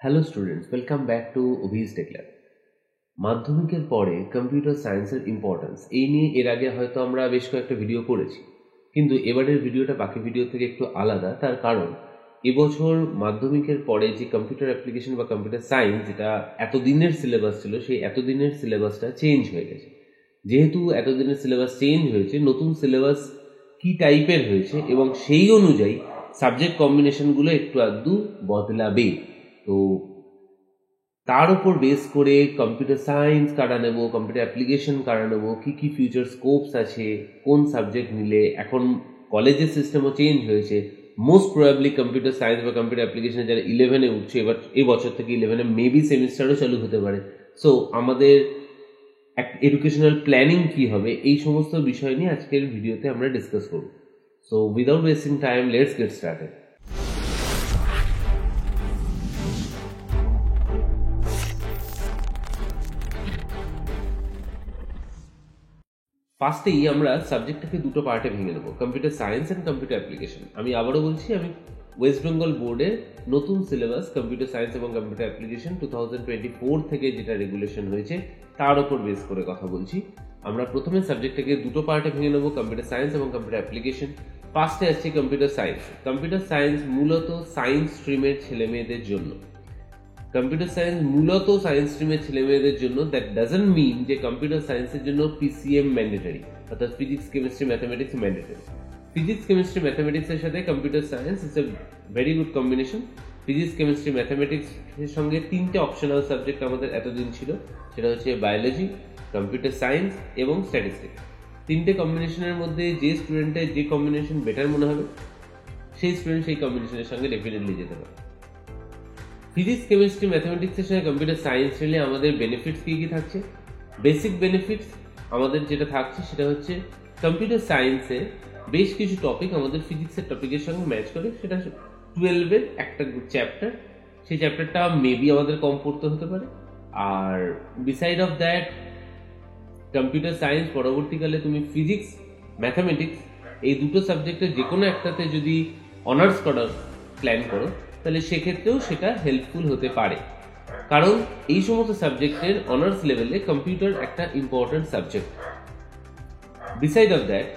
Hello students, welcome back to Abhij tech lab. মাধ্যমিকের পরে computer সায়েন্সের ইম্পর্টেন্স এই নিয়ে এর আগে হয়তো আমরা বেশ কয়েকটা ভিডিও করেছি, কিন্তু এবারের ভিডিওটা বাকি ভিডিও থেকে একটু আলাদা। তার কারণ এবছর মাধ্যমিকের পরে যে কম্পিউটার অ্যাপ্লিকেশন বা কম্পিউটার সায়েন্স যেটা এতদিনের সিলেবাস ছিল, সেই এতদিনের সিলেবাসটা চেঞ্জ হয়ে গেছে। যেহেতু এতদিনের সিলেবাস চেঞ্জ হয়েছে, নতুন সিলেবাস কি টাইপের হয়েছে এবং সেই অনুযায়ী সাবজেক্ট কম্বিনেশনগুলো একটু আধটু বদলাবে। তো তার উপর বেস করে কম্পিউটার সায়েন্স কারা নেব, কম্পিউটার অ্যাপ্লিকেশন কারা নেব, কী কী ফিউচার স্কোপস আছে, কোন সাবজেক্ট নিলে, এখন কলেজের সিস্টেমও চেঞ্জ হয়েছে। মোস্ট প্রবাবলি কম্পিউটার সায়েন্স বা কম্পিউটার অ্যাপ্লিকেশনে যারা 11-এ উঠছে, এবার এই বছর থেকে 11-এ মেবি সেমিস্টারও চালু হতে পারে। সো আমাদের এডুকেশনাল প্ল্যানিং কী হবে, এই সমস্ত বিষয় নিয়ে আজকের ভিডিওতে আমরা ডিসকাস করব। So without wasting time, let's get started. ফার্স্টেই আমরা সাবজেক্টটাকে দুটো পার্টে ভেঙে নেবো, computer science and computer application. আমি আবারও বলছি, আমি ওয়েস্ট বেঙ্গল বোর্ডের নতুন সিলেবাস কম্পিউটার সায়েন্স এবং কম্পিউটার অ্যাপ্লিকেশন 2024 থেকে যেটা রেগুলেশন হয়েছে তার উপর বেস করে কথা বলছি। আমরা প্রথমে সাবজেক্টটাকে দুটো পার্টে ভেঙে নেবো, কম্পিউটার সায়েন্স এবং কম্পিউটার অ্যাপ্লিকেশন। ফার্স্টে আসছে কম্পিউটার সায়েন্স। কম্পিউটার সায়েন্স মূলত সায়েন্স স্ট্রিমের ছেলে মেয়েদের জন্য। কম্পিউটার সায়েন্স মূলত সায়েন্স স্ট্রিমের ছেলেমেয়েদের জন্য। দ্যাট ডাজন্ট মিন যে কম্পিউটার সায়েন্সের জন্য পিসিএম ম্যান্ডেটরি, অর্থাৎ physics chemistry mathematics mandatory. Physics chemistry ম্যাথামেটিক্সের সাথে computer science is a very good combination. Physics chemistry ম্যাথামেটিক্সের সঙ্গে তিনটে অপশনাল সাবজেক্ট আমাদের এতদিন ছিল, সেটা হচ্ছে বায়োলজি, কম্পিউটার সায়েন্স এবং স্ট্যাটিস্টিক্স। তিনটে কম্বিনেশনের মধ্যে যে স্টুডেন্টের যে কম্বিনেশন বেটার মনে হবে, সেই স্টুডেন্ট সেই কম্বিনেশনের সঙ্গে ডেফিনেটলি যেতে পারে। ফিজিক্স কেমিস্ট্রি ম্যাথামেটিক্সের সঙ্গে কম্পিউটার সায়েন্স নিলে আমাদের বেনিফিটস কী কী থাকছে? বেসিক বেনিফিটস আমাদের যেটা থাকছে সেটা হচ্ছে কম্পিউটার সায়েন্সে বেশ কিছু টপিক আমাদের ফিজিক্সের টপিকের সঙ্গে ম্যাচ করে। সেটা 12-এর একটা চ্যাপ্টার, সেই চ্যাপ্টারটা মেবি আমাদের কম পড়তে হতে পারে। আর beside of that, computer science পরবর্তীকালে তুমি ফিজিক্স ম্যাথামেটিক্স এই দুটো সাবজেক্টের যে কোনো একটাতে যদি অনার্স করার প্ল্যান করো, তাহলে সেক্ষেত্রেও সেটা হেল্পফুল হতে পারে। কারণ এই সমস্ত সাবজেক্টের অনার্স লেভেলে কম্পিউটার একটা important subject. Beside of that,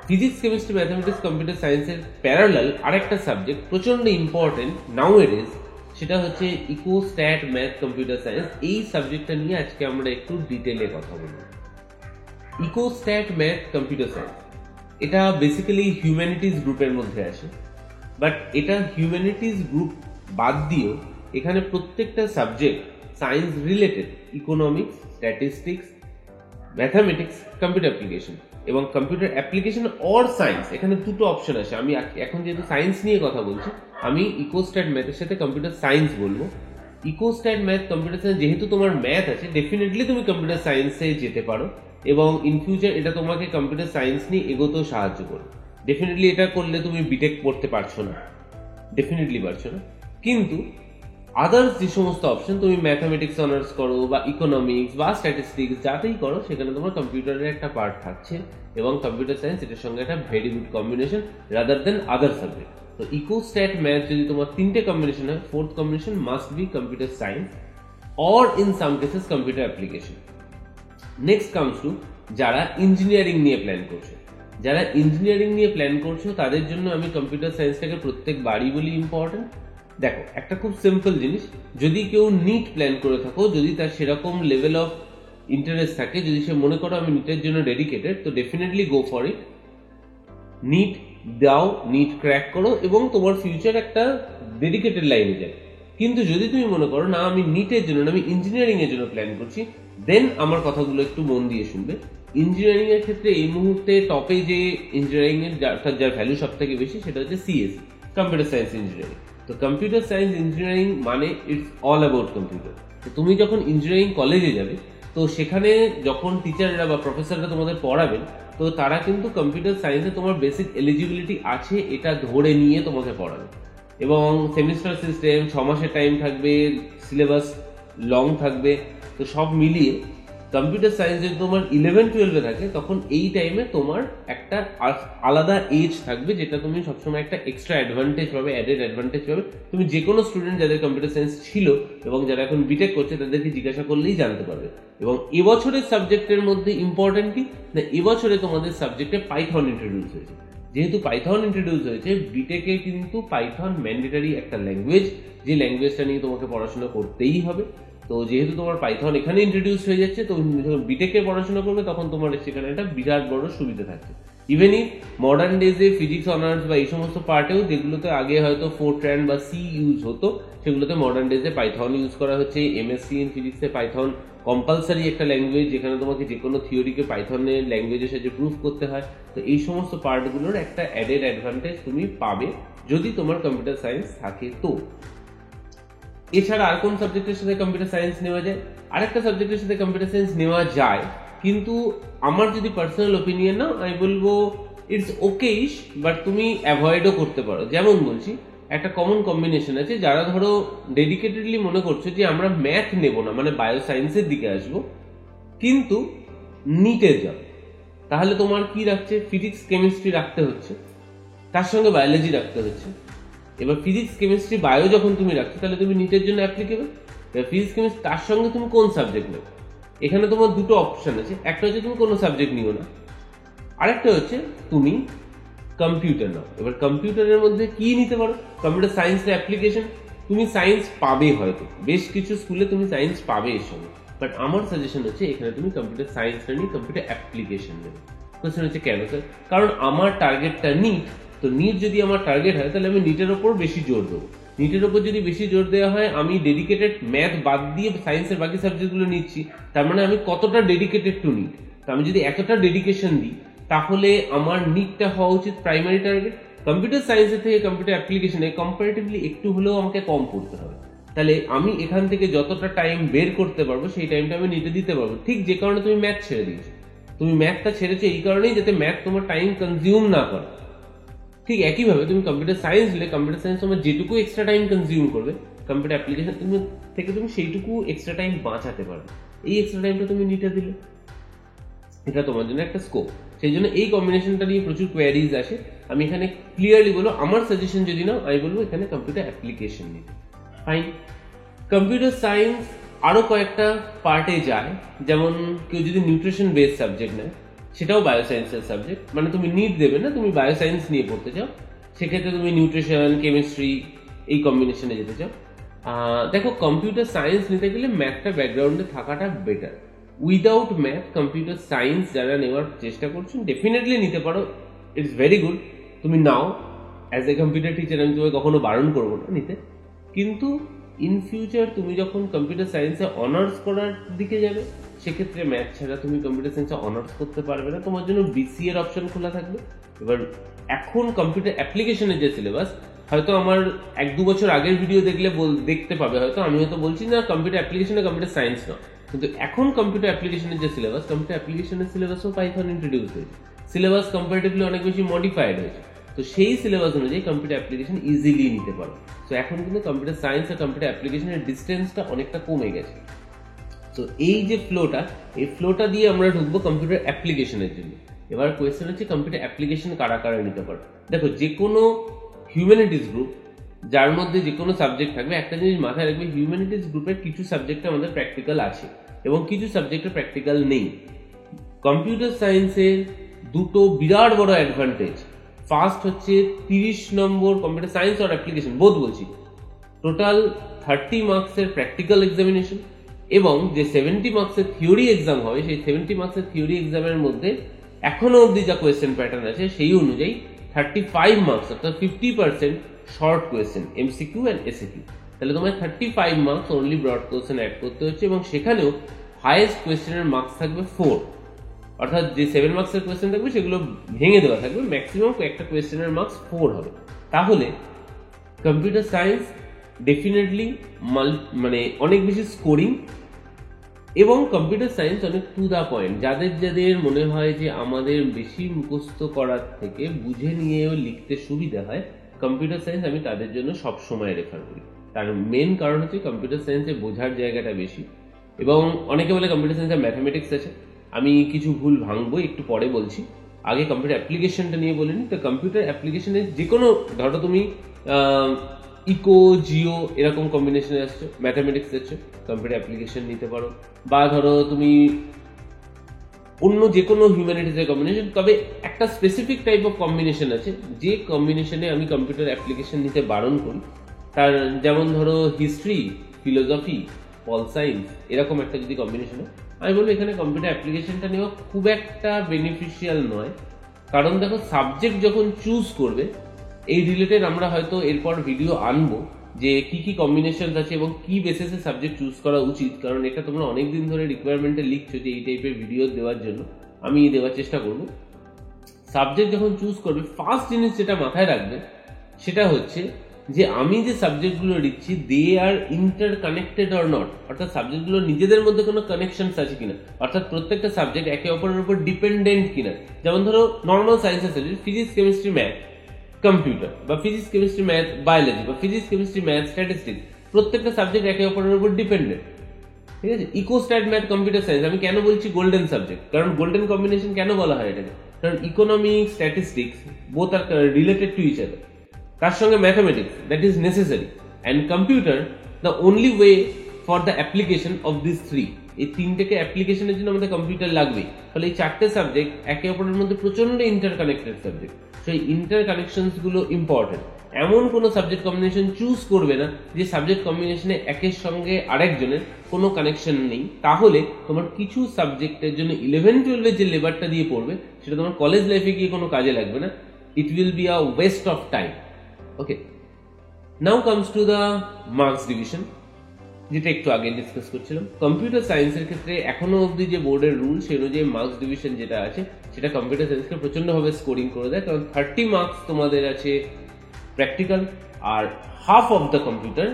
physics chemistry mathematics computer সায়েন্সের প্যারালাল আরেকটা সাবজেক্ট প্রচণ্ড ইম্পর্টেন্ট নাও এডেজ, সেটা হচ্ছে eco stat math computer science. এই সাবজেক্টটা নিয়ে আজকে আমরা একটু ডিটেলে কথা বলব। Eco stat math computer science এটা বেসিক্যালি হিউম্যানিটিজ গ্রুপের মধ্যে আসে, বাট এটা হিউম্যানিটিজ গ্রুপ বাদ দিয়েও এখানে প্রত্যেকটা subject science related, economics, statistics, mathematics, computer application এবং কম্পিউটার অ্যাপ্লিকেশন অর সায়েন্স, এখানে দুটো অপশন আছে। আমি এখন যেহেতু সায়েন্স নিয়ে কথা বলছি, আমি ইকোস্ট্যাট ম্যাথের সাথে কম্পিউটার সায়েন্স বলবো। ইকোস্ট্যাট ম্যাথ কম্পিউটার সায়েন্স, যেহেতু তোমার ম্যাথ আছে, ডেফিনেটলি তুমি কম্পিউটার সায়েন্সে যেতে পারো এবং ইন ফিউচার এটা তোমাকে কম্পিউটার সায়েন্স নিয়ে এগোতেও সাহায্য করবে। ডেফিনেটলি এটা করলে তুমি বিটেক পড়তে পারছো না, ডেফিনেটলি পারছো না, কিন্তু আদার্স যে সমস্ত অপশন, তুমি ম্যাথামেটিক্স অনার্স করো বা ইকোনমিক্স বা স্ট্যাটিস্টিক্স যাতেই করো, সেখানে তোমার কম্পিউটারের একটা পার্ট থাকছে এবং কম্পিউটার সায়েন্স এটার সঙ্গে একটা very good combination rather than আদার সাবজেক্ট। তো ইকো স্ট্যাট ম্যাথ যদি তোমার তিনটে কম্বিনেশন হয়, fourth combination must be computer science or in some cases computer application. Next comes to যারা ইঞ্জিনিয়ারিং নিয়ে প্ল্যান করছো। যারা ইঞ্জিনিয়ারিং নিয়ে প্ল্যান করছো তাদের জন্য আমি কম্পিউটার সায়েন্সটাকে প্রত্যেকবারই বলি ইম্পর্টেন্ট। দেখো, একটা খুব সিম্পল জিনিস, যদি কেউ নিট প্ল্যান করে থাকো, যদি তার সেরকম লেভেল অফ ইন্টারেস্ট থাকে, যদি সে মনে করো আমি নিটের জন্য ডেডিকেটেড, তো definitely go for it. NEET দাও, নিট ক্র্যাক করো এবং তোমার ফিউচার একটা ডেডিকেটেড লাইনে যায়। কিন্তু যদি তুমি মনে করো না আমি নিটের জন্য না, আমি ইঞ্জিনিয়ারিং এর জন্য প্ল্যান করছি, দেন আমার কথাগুলো একটু মন দিয়ে শুনবে। ইঞ্জিনিয়ারিং এর ক্ষেত্রে এই মুহূর্তে টপে যে ইঞ্জিনিয়ারিং এর যার ভ্যালু সব থেকে বেশি, সেটা হচ্ছে সিএসই, কম্পিউটার সায়েন্স ইঞ্জিনিয়ারিং। তো কম্পিউটার সায়েন্স ইঞ্জিনিয়ারিং মানে ইটস অল অ্যাবাউট কম্পিউটার। তো তুমি যখন ইঞ্জিনিয়ারিং কলেজে যাবে, তো সেখানে যখন টিচাররা বা প্রফেসররা তোমাদের পড়াবেন, তো তারা কিন্তু কম্পিউটার সায়েন্সে তোমার বেসিক এলিজিবিলিটি আছে এটা ধরে নিয়ে তোমাকে পড়াবে এবং সেমিস্টার সিস্টেম, 6 মাসের টাইম থাকবে, সিলেবাস লং থাকবে। তো সব মিলিয়ে কম্পিউটার সায়েন্স যদি তোমার 11-12 থাকে তখন এই টাইমে তোমার একটা আলাদা এজ থাকবে, যেটা তুমি সবসময় একটা এক্সট্রা অ্যাডভান্টেজ পাবে, অ্যাডেড অ্যাডভান্টেজ পাবে। তুমি যে কোনো স্টুডেন্ট যাদের কম্পিউটার সায়েন্স ছিল এবং যারা এখন বিটেক করছে তাদেরকে জিজ্ঞাসা করলেই জানতে পারবে। এবং এবছরের সাবজেক্টের মধ্যে ইম্পর্টেন্ট কি না, এবছরে তোমাদের সাবজেক্টে পাইথন ইন্ট্রোডিউস হয়েছে। যেহেতু পাইথন ইন্ট্রোডিউস হয়েছে, বিটেকে কিন্তু পাইথন ম্যান্ডেটারি একটা ল্যাঙ্গুয়েজ, যে ল্যাঙ্গুয়েজটা নিয়ে তোমাকে পড়াশোনা করতেই হবে। তো যেহেতু তোমার পাইথন এখানে ইন্ট্রোডিউস হয়ে যাচ্ছে, তো যখন বিটেকে পড়াশোনা করবে তখন তোমার সেখানে একটা বিরাট বড় সুবিধা থাকছে। ইভেন ইফ মডার্ন ডেজে ফিজিক্স অনার্স বা এই সমস্ত পার্টেও যেগুলোতে আগে হয়তো ফোরট্রান বা সি ইউজ হতো, সেগুলোতে মডার্ন ডেজে পাইথন ইউজ করা হচ্ছে। এমএসসি ইন ফিজিক্সে পাইথন কম্পালসারি একটা ল্যাঙ্গুয়েজ, যেখানে তোমাকে যে কোনো থিওরিকে পাইথনের ল্যাঙ্গুয়েজের সাহায্যে প্রুফ করতে হয়। তো এই সমস্ত পার্টগুলোর একটা অ্যাডেড অ্যাডভান্টেজ তুমি পাবে যদি তোমার কম্পিউটার সায়েন্স থাকে। তো এছাড়া আর কোন সাবজেক্টের সাথে কম্পিউটার সায়েন্স নেওয়া যায়? আরেকটা সাবজেক্টের সাথে কম্পিউটার সায়েন্স নেওয়া যায়, কিন্তু আমার যদি পার্সোনাল ওপিনিয়ন না, আমি বলবো ইটস ওকেইশ, বাট তুমি অ্যাভয়েডও করতে পারো। যেমন বলছি, একটা কমন কম্বিনেশন আছে, যারা ধরো ডেডিকেটেডলি মনে করছো যে আমরা ম্যাথ নেব না, মানে বায়ো সায়েন্সের দিকে আসবো, কিন্তু নিটে যাও, তাহলে তোমার কি রাখছে, ফিজিক্স কেমিস্ট্রি রাখতে হচ্ছে, তার সঙ্গে বায়োলজি রাখতে হচ্ছে। এবার ফিজিক্স কেমিস্ট্রি বায়ো যখন তুমি রাখছো, তাহলে তুমি নিটের জন্য অ্যাপ্লিকেবল। এবার ফিজিক্স কেমিস্ট্রি তার সঙ্গে তুমি কোন সাবজেক্ট নেবে, এখানে তোমার দুটো অপশন আছে। একটা হচ্ছে তুমি কোনো সাবজেক্ট নিও না, আরেকটা হচ্ছে তুমি কম্পিউটার নাও। এবার কম্পিউটারের মধ্যে কি নিতে পারো, কম্পিউটার সায়েন্সের অ্যাপ্লিকেশন। তুমি সায়েন্স পাবে, হয়তো বেশ কিছু স্কুলে তুমি সায়েন্স পাবে এর সঙ্গে, বাট আমার সাজেশন হচ্ছে এখানে তুমি কম্পিউটার সায়েন্স না নিয়ে কম্পিউটার অ্যাপ্লিকেশন নেবে। কোশ্চেন হচ্ছে কেন স্যার? কারণ আমার টার্গেটটা নিট। তো নিট যদি আমার টার্গেট হয়, তাহলে আমি নিটের ওপর বেশি জোর দেবো। নিটের ওপর যদি বেশি জোর দেওয়া হয়, আমি ডেডিকেটেড ম্যাথ বাদ দিয়ে সায়েন্সের বাকি সাবজেক্টগুলো নিচ্ছি, তার মানে আমি কতটা ডেডিকেটেড টু নিট। তো আমি যদি এতটা ডেডিকেশন দিই, তাহলে আমার নিটটা হওয়া উচিত প্রাইমারি টার্গেট। কম্পিউটার সায়েন্সের থেকে কম্পিউটার অ্যাপ্লিকেশনে কম্পারেটিভলি একটু হলেও আমাকে কম পড়তে হবে। তাহলে আমি এখান থেকে যতটা টাইম বের করতে পারবো, সেই টাইমটা আমি নিটে দিতে পারবো। ঠিক যে কারণে তুমি ম্যাথ ছেড়ে দিয়েছো, তুমি ম্যাথটা ছেড়েছো এই কারণেই যাতে ম্যাথ তোমার টাইম কনজিউম না করে। ঠিক একইভাবে তুমি কম্পিউটার সায়েন্স নিলে, কম্পিউটার সায়েন্স তোমার যেটুকু এক্সট্রা টাইম কনজিউম করবে, কম্পিউটার অ্যাপ্লিকেশন থেকে তুমি সেইটুকু এক্সট্রা টাইম বাঁচাতে পারবে। এই এক্সট্রা টাইমটা তুমি নিটে দিলে, এটা তোমার জন্য একটা স্কোপ। সেই জন্য এই কম্বিনেশনটা নিয়ে প্রচুর কোয়ারিজ আসে। আমি এখানে ক্লিয়ারলি বলবো, আমার সাজেশন যদি না, আমি বলবো এখানে কম্পিউটার অ্যাপ্লিকেশন নিতে। ফাইন। কম্পিউটার সায়েন্স আরো কয়েকটা পার্টে যায়, যেমন কেউ যদি নিউট্রিশন বেসড সাবজেক্ট নেয়, সেটাও বায়োসায়েন্সের সাবজেক্ট, মানে তুমি নিট দেবে না, তুমি বায়োসায়েন্স নিয়ে পড়তে চাও, সেক্ষেত্রে তুমি নিউট্রিশন কেমিস্ট্রি এই কম্বিনেশনে যেতে চাও। দেখো, কম্পিউটার সায়েন্স নিতে গেলে ম্যাথটা ব্যাকগ্রাউন্ডে থাকাটা better. Without math computer science যারা নেওয়ার চেষ্টা করছো, ডেফিনেটলি নিতে পারো, ইটস ভেরি গুড, তুমি নাও। অ্যাজ এ কম্পিউটার টিচার আমি তোমাকে কখনো বারণ করবো না নিতে, কিন্তু ইন ফিউচার তুমি যখন কম্পিউটার সায়েন্সে অনার্স করার দিকে যাবে, সেক্ষেত্রে ম্যাথ ছাড়া তুমি কম্পিউটার সায়েন্সে অনার্স করতে পারবে না, তোমার জন্য বিসি এর অপশন খোলা থাকবে। এবার এখন কম্পিউটার অ্যাপ্লিকেশনের যে সিলেবাস, হয়তো আমার 1-2 বছর আগের ভিডিও দেখলে দেখতে পাবে, হয়তো আমি হয়তো বলছি না কম্পিউটার অ্যাপ্লিকেশনে কম্পিউটার সায়েন্স না, কিন্তু এখন কম্পিউটার অ্যাপ্লিকেশনের যে সিলেবাস, কম্পিউটার অ্যাপ্লিকেশনের সিলেবাসও পাইথন ইন্ট্রোডিউস হয়েছে। সিলেবাস কম্পারেটিভলি অনেক বেশি মডিফাইড হয়েছে, তো সেই সিলেবাস অনুযায়ী কম্পিউটার অ্যাপ্লিকেশন ইজিলি নিতে পারো। তো এখন কিন্তু কম্পিউটার সায়েন্স আর কম্পিউটার অ্যাপ্লিকেশনের ডিস্টেন্সটা অনেকটা কমে গেছে। তো এই যে ফ্লোটা, এই ফ্লোটা দিয়ে আমরা ঢুকবো কম্পিউটার অ্যাপ্লিকেশনের জন্য। এবার কোয়েশ্চেন হচ্ছে কম্পিউটার অ্যাপ্লিকেশন কারা কারা নিতে পারো। দেখো, যে কোনো হিউম্যানিটিস গ্রুপ যার মধ্যে যে কোনো সাবজেক্ট থাকবে, একটা জিনিস মাথায় রাখবে, হিউম্যানিটিস গ্রুপের কিছু সাবজেক্টে আমাদের প্র্যাকটিক্যাল আছে এবং কিছু সাবজেক্টে প্র্যাকটিক্যাল নেই। কম্পিউটার সায়েন্সের দুটো বিরাট বড় অ্যাডভান্টেজ। ফার্স্ট হচ্ছে 30 নম্বর কম্পিউটার সায়েন্স আর অ্যাপ্লিকেশন বোধ বলছি, টোটাল 30 মার্কসের প্র্যাকটিক্যাল এক্সামিনেশন, এবং যে 70 মার্কসের থিওরি এক্সাম হবে, সেই 70 মার্কসের থিওরি এক্সামের মধ্যে এখনো অবধি যা কোয়েশ্চেন প্যাটার্ন আছে, সেই অনুযায়ী 35 মার্কস অর্থাৎ 50% short question, MCQ and SCQ. তাহলে তোমার 35 marks only broad question add করতে হচ্ছে, এবং সেখানেও হাইয়েস্ট কোয়েশ্চেনের মার্কস থাকবে 4, অর্থাৎ যে 7 মার্কসের কোয়েশ্চেন থাকবে সেগুলো ভেঙে দেওয়া থাকবে, ম্যাক্সিমাম একটা কোয়েশ্চেনের মার্কস 4 হবে। তাহলে কম্পিউটার সায়েন্স ডেফিনেটলি মানে অনেক বেশি স্কোরিং, এবং কম্পিউটার সায়েন্স অনেক টু দা পয়েন্ট। যাদের যাদের মনে হয় যে আমাদের বেশি মুখস্থ করার থেকে বুঝে নিয়েও লিখতে সুবিধা হয়, কম্পিউটার সায়েন্স আমি তাদের জন্য সব সময় রেফার করি। তার মেন কারণ হচ্ছে কম্পিউটার সায়েন্সে বোঝার জায়গাটা বেশি, এবং অনেকে বলে কম্পিউটার সায়েন্সে ম্যাথামেটিক্স আছে, আমি কিছু ভুল ভাঙবো, একটু পরে বলছি। আগে কম্পিউটার অ্যাপ্লিকেশনটা নিয়ে বলিনি। তো কম্পিউটার অ্যাপ্লিকেশনের যে কোনো, ধরো তুমি ইকো জিও এরকম কম্বিনেশনে আসছো, ম্যাথামেটিক্স আসছো, কম্পিউটার অ্যাপ্লিকেশন নিতে পারো। বা ধরো তুমি অন্য যে কোনো হিউম্যানিটিসের কম্বিনেশন, তবে একটা স্পেসিফিক টাইপ অফ কম্বিনেশন আছে যে কম্বিনেশনে আমি কম্পিউটার অ্যাপ্লিকেশন নিতে বারণ করি। তার যেমন ধরো হিস্ট্রি, ফিলোসফি, পল সায়েন্স, এরকম একটা যদি কম্বিনেশন হয়, আমি বলবো এখানে কম্পিউটার অ্যাপ্লিকেশনটা নেওয়া খুব একটা বেনিফিশিয়াল নয়। কারণ দেখো, সাবজেক্ট যখন চুজ করবে, এই রিলেটেড আমরা হয়তো এরপর ভিডিও আনবো যে কি কি কম্বিনেশন আছে এবং কি বেসিসে সাবজেক্ট চুজ করা উচিত। কারণ এটা তোমরা অনেকদিন ধরে রিকোয়ারমেন্টে লিখছো যে এই টাইপের ভিডিও দেওয়ার জন্য, আমি দেওয়ার চেষ্টা করব। সাবজেক্ট যখন চুজ করবে, ফার্স্ট জিনিস যেটা মাথায় রাখবে সেটা হচ্ছে যে আমি যে সাবজেক্টগুলো দিচ্ছি দে আর ইন্টার কানেক্টেড অর নট, অর্থাৎ সাবজেক্টগুলো নিজেদের মধ্যে কোনো কানেকশনস আছে কিনা, অর্থাৎ প্রত্যেকটা সাবজেক্ট একে অপরের উপর ডিপেন্ডেন্ট কিনা। যেমন ধরো নর্মাল সায়েন্সের subject physics, chemistry, math, computer, বা ফিজিক্স, কেমিস্ট্রি, ম্যাথ, বায়োলজি, বা ফিজিক্স, কেমিস্ট্রি, ম্যাথ, স্ট্যাটিস্টিক্স, প্রত্যেকটা সাবজেক্ট একে অপরের উপর ডিপেন্ডেন্ট। ঠিক আছে, eco stat math computer science, আমি কেন বলছি গোল্ডেন সাবজেক্ট, কারণ গোল্ডেন কম্বিনেশন কেন বলা হয় এটাকে, কারণ economics, statistics both are related to each other. তার সঙ্গে mathematics, that is necessary, and computer the only way for the application of this three. এই তিনটেকে অ্যাপ্লিকেশনের জন্য আমাদের কম্পিউটার লাগবে। ফলে এই চারটে সাবজেক্ট একে অপরের মধ্যে প্রচন্ড ইন্টার কানেক্টেড সাবজেক্ট। সেই ইন্টার কানেকশনস গুলো ইম্পর্টেন্ট। এমন কোনো সাবজেক্ট কম্বিনেশন চুজ করবে না যে সাবজেক্ট কম্বিনেশনে একের সঙ্গে আরেকজনের কোনো কানেকশন নেই। তাহলে তোমার কিছু সাবজেক্টের জন্য 11-12 যে লেবারটা দিয়ে পড়বে সেটা তোমার কলেজ লাইফে গিয়ে কোনো কাজে লাগবে না। It will be a West of time. Okay, now comes to the marks division, যেটা একটু আগে ডিসকাস করছিলাম। কম্পিউটার সায়েন্সের ক্ষেত্রে এখনো অবধি যে বোর্ডের রুল, সেই অনুযায়ী মার্কস ডিভিশন যেটা আছে সেটা কম্পিউটার সায়েন্সকে প্রচন্ডভাবে স্কোরিং করে দেয়। কারণ 30 মার্কস তোমাদের আছে প্র্যাকটিক্যাল, আর half of the computer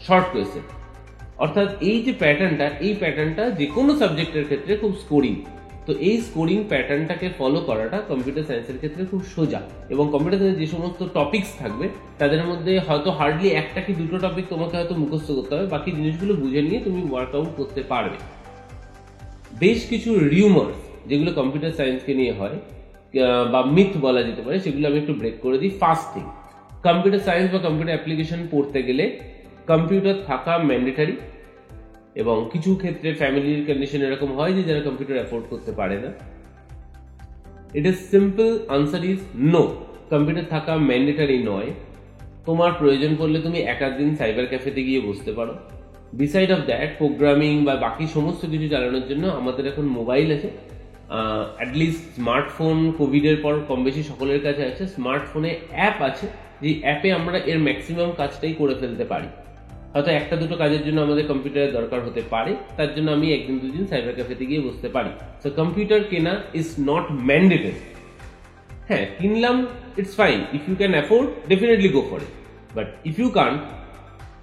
short question. অর্থাৎ এই যে প্যাটার্নটা, এই প্যাটার্নটা যে কোনো সাবজেক্টের ক্ষেত্রে খুব স্কোরিং। তো এই স্কোরিং প্যাটার্নটাকে ফলো করাটা কম্পিউটার সায়েন্সের ক্ষেত্রে খুব সোজা। এবং কম্পিউটার সায়েন্সে যে সমস্ত টপিকস থাকবে তাদের মধ্যে হয়তো হার্ডলি একটা কি দুটো টপিক তোমাকে হয়তো মুখস্থ করতে হবে, বাকি জিনিসগুলো বুঝে নিয়ে তুমি ওয়ার্কআউট করতে পারবে। বেশ কিছু রিউমার্স যেগুলো কম্পিউটার সায়েন্সকে নিয়ে হয় বা মিথ বলা যেতে পারে, সেগুলো আমি একটু ব্রেক করে দিই। ফার্স্ট থিং, কম্পিউটার সায়েন্স বা কম্পিউটার অ্যাপ্লিকেশন পড়তে গেলে কম্পিউটার থাকা ম্যান্ডেটারি। এবং কিছু ক্ষেত্রে ফ্যামিলির কন্ডিশন এরকম হয় যে যারা কম্পিউটার অ্যাফোর্ড করতে পারে না। It is simple answer is no, computer থাকা ম্যান্ডেটারি নয়। তোমার প্রয়োজন পড়লে তুমি এক দিন সাইবার ক্যাফেতে গিয়ে বসতে পারো। বিসাইড অফ দ্যাট, প্রোগ্রামিং বা বাকি সমস্ত কিছু চালানোর জন্য আমাদের এখন মোবাইল আছে, অ্যাটলিস্ট স্মার্টফোন কোভিডের পর কম বেশি সকলের কাছে আছে। স্মার্টফোনে অ্যাপ আছে, যে অ্যাপে আমরা এর ম্যাক্সিমাম কাজটাই করে ফেলতে পারি। হয়তো একটা দুটো কাজের জন্য আমাদের কম্পিউটারের দরকার হতে পারে, তার জন্য আমি একদিন দুদিন সাইবার ক্যাফেতে গিয়ে বসতে পারি। সো কম্পিউটার কেনা ইজ নট ম্যান্ডেটরি। হ্যাঁ, কিনলাম, it's fine, if you can afford definitely go for it, but if you can't,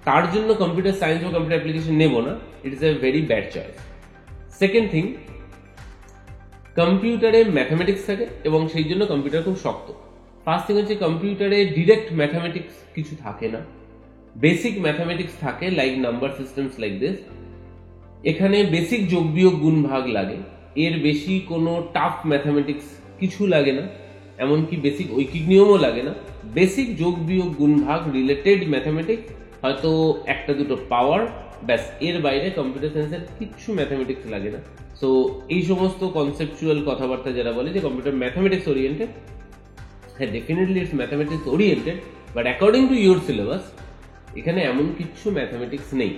তার জন্য কম্পিউটার সায়েন্স বা কম্পিউটার অ্যাপ্লিকেশন নেবো না, it is a very bad choice. Second thing, কম্পিউটারে mathematics থাকে এবং সেই জন্য কম্পিউটার খুব শক্ত। ফার্স্ট থিং হচ্ছে কম্পিউটারে ডিরেক্ট ম্যাথামেটিক্স কিছু থাকে না, বেসিক ম্যাথামেটিক্স থাকে, like number systems like this. এখানে বেসিক যোগ বিয়োগ গুণ ভাগ লাগে, এর বেশি কোনো টাফ ম্যাথামেটিক্স কিছু লাগে না, এমনকি বেসিক ঐকিক নিয়মও লাগে না। বেসিক যোগ বিয়োগ গুণ ভাগ রিলেটেড ম্যাথামেটিক্স, হয়তো একটা দুটো পাওয়ার, ব্যাস, এর বাইরে কম্পিউটার সায়েন্সের কিছু ম্যাথামেটিক্স লাগে না। সো এই সমস্ত কনসেপচুয়াল কথাবার্তা যারা বলে যে কম্পিউটার ম্যাথামেটিক্স ওরিয়েন্টেড, হ্যাঁ definitely it's mathematics oriented, but according to your syllabus এখানে এমন কিছু ম্যাথামেটিক্স নেই।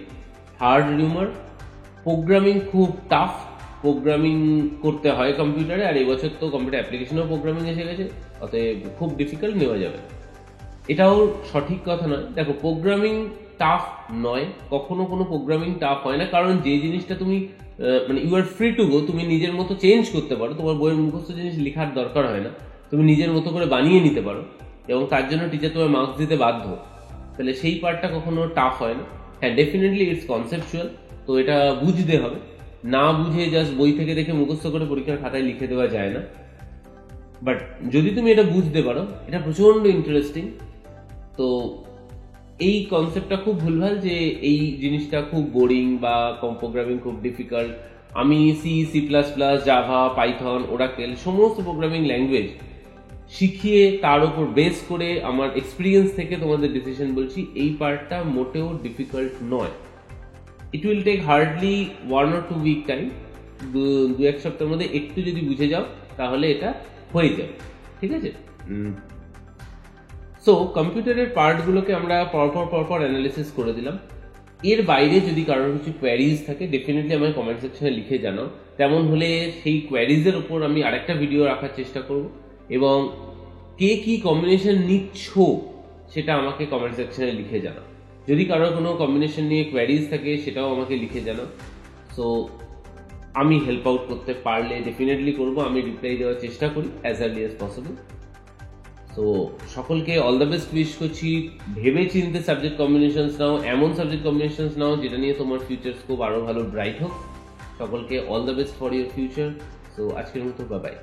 হার্ড রিউমার, প্রোগ্রামিং খুব টাফ, প্রোগ্রামিং করতে হয় কম্পিউটারে, আর এবছর তো কম্পিউটার অ্যাপ্লিকেশনেও প্রোগ্রামিং এসে গেছে, অতএব খুব ডিফিকাল্ট নেওয়া যাবে। এটাও সঠিক কথা নয়। দেখো, প্রোগ্রামিং টাফ নয়, কখনো কোনো প্রোগ্রামিং টাফ হয় না, কারণ যে জিনিসটা তুমি মানে you are free to go, তুমি নিজের মতো চেঞ্জ করতে পারো, তোমার বইয়ের মুখস্থ জিনিস লেখার দরকার হয় না, তুমি নিজের মতো করে বানিয়ে নিতে পারো, এবং তার জন্য টিচার তোমার মার্কস দিতে বাধ্য। তাহলে সেই পার্টটা কখনো টাফ হয় না। হ্যাঁ, ডেফিনেটলি ইটস কনসেপচুয়াল, তো এটা বুঝতে হবে, না বুঝে জাস্ট বই থেকে দেখে মুখস্থ করে পরীক্ষার খাতায় লিখে দেওয়া যায় না। বাট যদি তুমি এটা বুঝতে পারো, এটা প্রচন্ড ইন্টারেস্টিং। তো এই কনসেপ্টটা খুব ভুলভাল যে এই জিনিসটা খুব বোরিং বা প্রোগ্রামিং খুব ডিফিকাল্ট। আমি C plus plus, Java, Python, Oracle সমস্ত প্রোগ্রামিং ল্যাঙ্গুয়েজ শিখিয়ে তার উপর বেস করে আমার এক্সপিরিয়েন্স থেকে তোমাদের ডিসিশন বলছি, এই পার্টটা মোটেও ডিফিকাল্ট নয়। It will take hardly 1 or 2 week time. 2-1 সপ্তাহের মধ্যে একটু যদি বুঝে যাও তাহলে এটা হয়ে যাবে, ঠিক আছে? সো কম্পিউটারের পার্টগুলোকে আমরা পরপর অ্যানালিসিস করে দিলাম। এর বাইরে যদি কারোর কিছু কোয়ারিজ থাকে ডেফিনেটলি আমায় কমেন্ট সেকশনে লিখে জানাও। তেমন হলে সেই কোয়ারিজের উপর আমি আরেকটা ভিডিও রাখার চেষ্টা করব, এবং কে কি কম্বিনেশন নিচ্ছ সেটা আমাকে কমেন্ট সেকশনে লিখে জানাও। যদি কারোর কোনো কম্বিনেশন নিয়ে কোয়ারিজ থাকে সেটাও আমাকে লিখে জানাও। সো আমি হেল্প আউট করতে পারলে ডেফিনেটলি করব, আমি রিপ্লাই দেওয়ার চেষ্টা করি as early as possible. So সকলকে অল দ্য বেস্ট উইশ করছি। ভেবে চিনতে সাবজেক্ট কম্বিনেশনস নাও, এমন সাবজেক্ট কম্বিনেশনস নাও যেটা নিয়ে তোমার ফিউচার স্কোপ আরও ভালো ব্রাইট হোক। সকলকে all the best for your future. So আজকের মতো বাই বাই।